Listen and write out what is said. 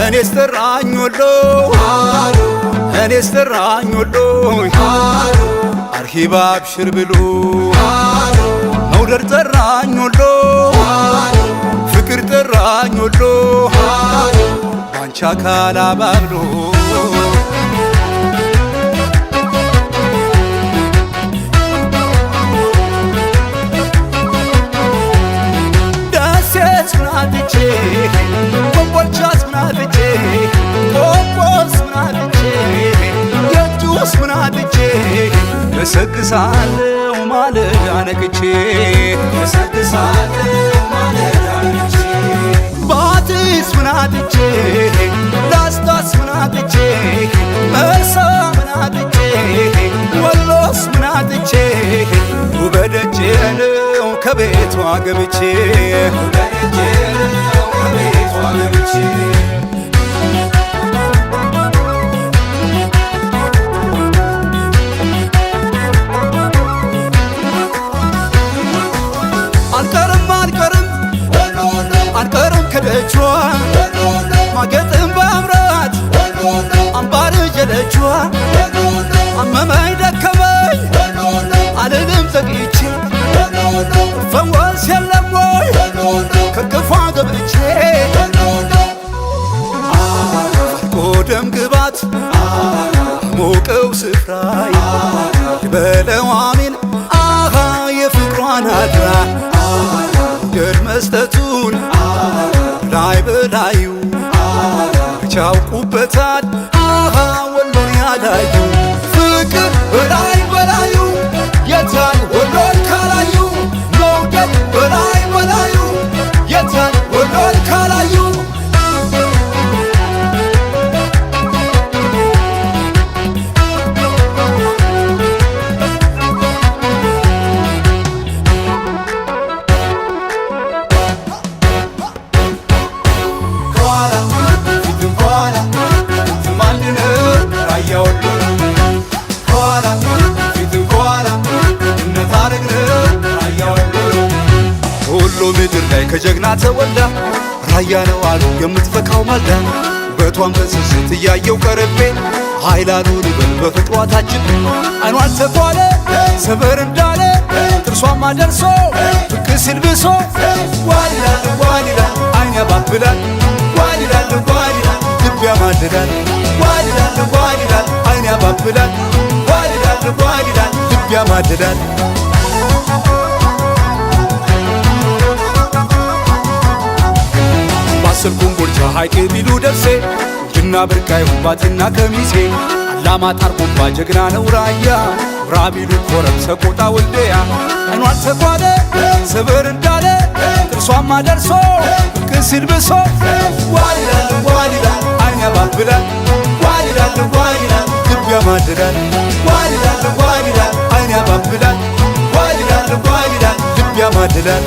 እኔስ ጠራኝ ወሎ እኔስ ጠራኝ ወሎ አርሂባ አብሽር ብሎ መውደድ ጠራኝ ወሎ ፍቅር ጠራኝ ወሎ ባንቺ አካል አባብሎ ስናትቼ ኮምቦልቻ ስናትቼ ቆጶስ ስናትቼ የጁስ ስናትቼ እሰግሳለሁ ማለዳ ነቅቼ እሰግሳለሁ ማለዳ ነቅቼ ባቲስ ስናትቼ ላስታስ ስናትቼ መርሳ ስናትቼ ወሎስ ስናትቼ ውበደጄ ነው ከቤቷ ገብቼ አልቀርም ከደጇ ማጌጥም በአምራት አምባር ጀለጇ አመመኝ ደከመኝ አልልም ዘግይቼ ፈወስ የለም ወይ ከክፏ ገብቼ ቆደም ግባት ሞቀው ስፍራይ በለው አሜን አሃ የፍቅሯን አድራ ገድ መስጠቱን ላይ በላዩ ቻውቁበታል አሃ ወሎን ያላዩ ፍቅር በላይ በላዩ የታን ወሎን ካላዩ መውደድ በላይ በላዩ የታን ወሎን ካላዩ ምድር ላይ ከጀግና ተወልዳ ራያ ነው አሉ የምትፈካው ማልዳ ውበቷን በስስት እያየው ቀረቤ ኃይላሉ ልበል በፍቅሯ ታጅቤ አይኗን ተኳለ ሰበር እንዳለ ጥርሷማ ደርሶ ፍቅ ሲል ብሶ ዋሊላል ዋሊላል አይን ያባብላል ዋሊላል ዋሊላል ልብ ያማልላል ዋሊላል ዋሊላል አይን ያባብላል ዋሊላል ዋሊላል ልብ ያማልላል ስልኩን ጎልቻ ሐይቅ ቢሉ ደሴ ጅና ብርቃይ ሁባትና ከሚሴ አላማጣ አርጎባ ጀግና ነው ራያ ራቢሉ ኮረም ሰቆጣ ወልደያ አይኗን ተኳለ ሰበር እንዳለ ጥርሷማ ደርሶ ፍቅ ሲል ብሶ ዋሊላል ዋሊላል አይን ያባብላል ዋሊላል ዋሊላል ልብ ያማልላል ዋሊላል ዋሊላል አይን ያባብላል ዋሊላል ዋሊላል ልብ ያማልላል